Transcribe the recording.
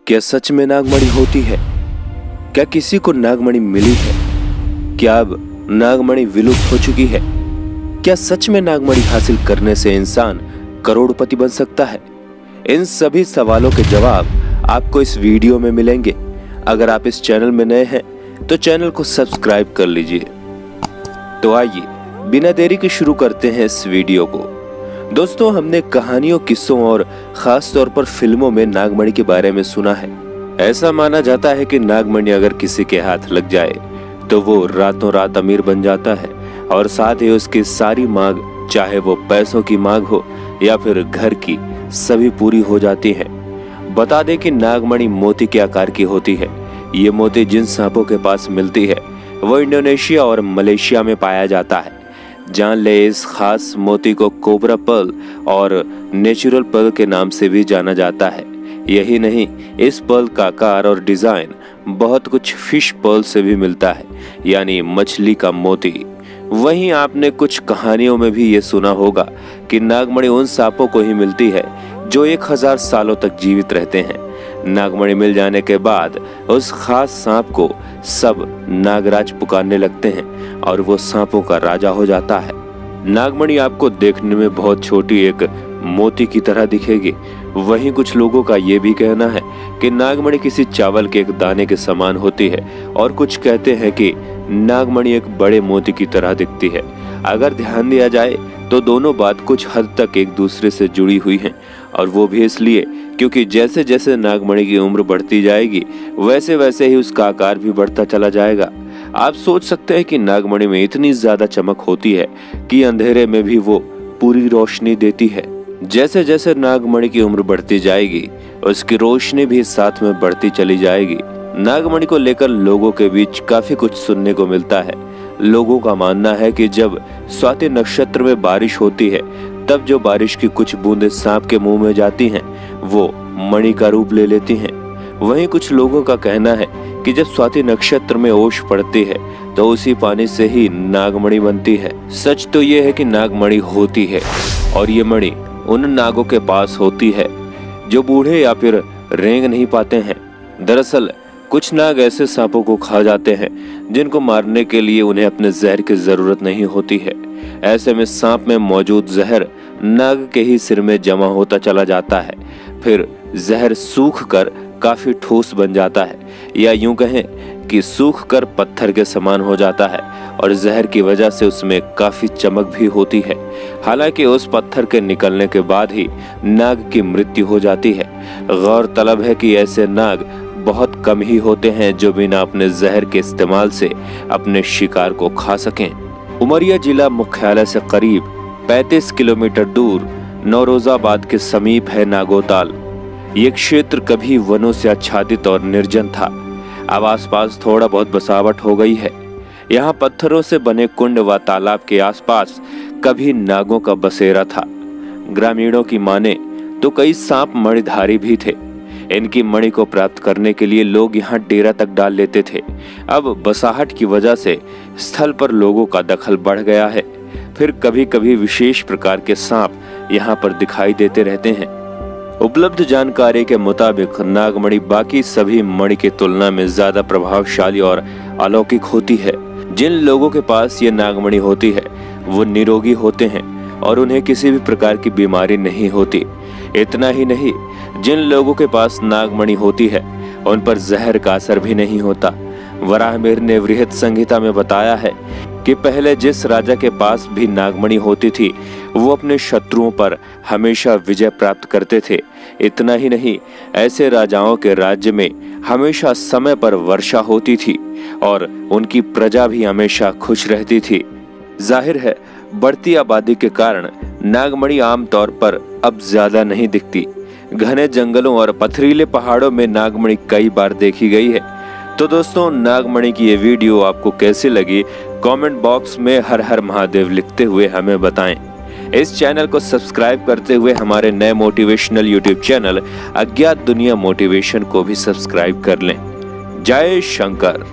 क्या सच में नागमणि होती है? क्या किसी को नागमणि मिली है? क्या अब नागमणि विलुप्त हो चुकी है? क्या सच में नागमणि हासिल करने से इंसान करोड़पति बन सकता है? इन सभी सवालों के जवाब आपको इस वीडियो में मिलेंगे। अगर आप इस चैनल में नए हैं तो चैनल को सब्सक्राइब कर लीजिए। तो आइए बिना देरी के शुरू करते हैं इस वीडियो को। दोस्तों, हमने कहानियों, किस्सों और खास तौर पर फिल्मों में नागमणि के बारे में सुना है। ऐसा माना जाता है कि नागमणि अगर किसी के हाथ लग जाए तो वो रातों रात अमीर बन जाता है और साथ ही उसकी सारी मांग, चाहे वो पैसों की मांग हो या फिर घर की, सभी पूरी हो जाती है। बता दें कि नागमणि मोती के आकार की होती है। ये मोती जिन सांपों के पास मिलती है वो इंडोनेशिया और मलेशिया में पाया जाता है। जान ले, इस खास मोती को कोबरा पर्ल और नेचुरल पर्ल के नाम से भी जाना जाता है। यही नहीं, इस पर्ल का आकार और डिजाइन बहुत कुछ फिश पर्ल से भी मिलता है, यानी मछली का मोती। वहीं आपने कुछ कहानियों में भी ये सुना होगा कि नागमणि उन सांपों को ही मिलती है जो 1000 सालों तक जीवित रहते हैं। नागमणि मिल जाने के बाद उस खास सांप को सब नागराज पुकारने लगते हैं और वो सांपों का राजा हो जाता है। नागमणि आपको देखने में बहुत छोटी एक मोती की तरह दिखेगी। वहीं कुछ लोगों का ये भी कहना है कि नागमणि किसी चावल के एक दाने के समान होती है और कुछ कहते हैं कि नागमणि एक बड़े मोती की तरह दिखती है। अगर ध्यान दिया जाए तो दोनों बात कुछ हद तक एक दूसरे से जुड़ी हुई हैं, और वो भी इसलिए क्योंकि जैसे जैसे नागमणि की उम्र बढ़ती जाएगी वैसे वैसे ही उसका आकार भी बढ़ता चला जाएगा। आप सोच सकते हैं कि नागमणि में इतनी ज्यादा चमक होती है कि अंधेरे में भी वो पूरी रोशनी देती है। जैसे जैसे नागमणि की उम्र बढ़ती जाएगी उसकी रोशनी भी साथ में बढ़ती चली जाएगी। नागमणि को लेकर लोगों के बीच काफी कुछ सुनने को मिलता है। लोगों का मानना है कि जब स्वाति नक्षत्र में बारिश होती है तब जो बारिश की कुछ बूंदें सांप के मुंह में जाती हैं वो मणि का रूप ले लेती हैं। वहीं कुछ लोगों का कहना है कि जब स्वाति नक्षत्र में ओस पड़ती है तो उसी पानी से ही नागमणि बनती है। सच तो ये है कि नागमणि होती है और ये मणि उन नागों के पास होती है जो बूढ़े या फिर रेंग नहीं पाते हैं। दरअसल कुछ नाग ऐसे सांपों को खा जाते हैं जिनको मारने के लिए उन्हें अपने जहर की जरूरत नहीं होती है। ऐसे में सांप में मौजूद जहर नाग के ही सिर में जमा होता चला जाता है। फिर जहर सूख कर काफी ठोस बन जाता है, या यूं कहें कि सूख कर पत्थर के समान हो जाता है और जहर की वजह से उसमें काफी चमक भी होती है। हालांकि उस पत्थर के निकलने के बाद ही नाग की मृत्यु हो जाती है। गौरतलब है कि ऐसे नाग बहुत कम ही होते हैं जो बिना अपने जहर के इस्तेमाल से अपने शिकार को खा सकें। उमरिया जिला मुख्यालय से करीब 35 किलोमीटर दूर नौरोजाबाद के समीप है नागोताल। ये क्षेत्र कभी वनों से आच्छादित और निर्जन था। अब आसपास थोड़ा बहुत बसावट हो गई है। यहाँ पत्थरों से बने कुंड व तालाब के आसपास कभी नागों का बसेरा था। ग्रामीणों की माने तो कई सांप मणिधारी भी थे। इनकी मणि को प्राप्त करने के लिए लोग यहाँ डेरा तक डाल लेते थे। अब बसाहट की वजह से स्थल पर लोगों का दखल बढ़ गया है। फिर कभी कभी विशेष प्रकार के सांप यहाँ पर दिखाई देते रहते हैं। उपलब्ध जानकारी के मुताबिक नागमणि बाकी सभी मणि की तुलना में ज्यादा प्रभावशाली और अलौकिक होती है। जिन लोगों के पास ये नागमणि होती है वो निरोगी होते हैं और उन्हें किसी भी प्रकार की बीमारी नहीं होती। इतना ही नहीं, जिन लोगों के पास नागमणि होती है उन पर जहर का असर भी नहीं होता। वराहमिहिर ने बृहत संहिता में बताया है कि पहले जिस राजा के पास भी नागमणि होती थी वो अपने शत्रुओं पर हमेशा विजय प्राप्त करते थे। इतना ही नहीं, ऐसे राजाओं के राज्य में हमेशा समय पर वर्षा होती थी और उनकी प्रजा भी हमेशा खुश रहती थी। जाहिर है, बढ़ती आबादी के कारण नागमणि आमतौर पर अब ज्यादा नहीं दिखती। घने जंगलों और पथरीले पहाड़ों में नागमणि कई बार देखी गई है। तो दोस्तों, नागमणि की ये वीडियो आपको कैसी लगी कमेंट बॉक्स में हर हर महादेव लिखते हुए हमें बताएं। इस चैनल को सब्सक्राइब करते हुए हमारे नए मोटिवेशनल यूट्यूब चैनल अज्ञात दुनिया मोटिवेशन को भी सब्सक्राइब कर लें। जय शंकर।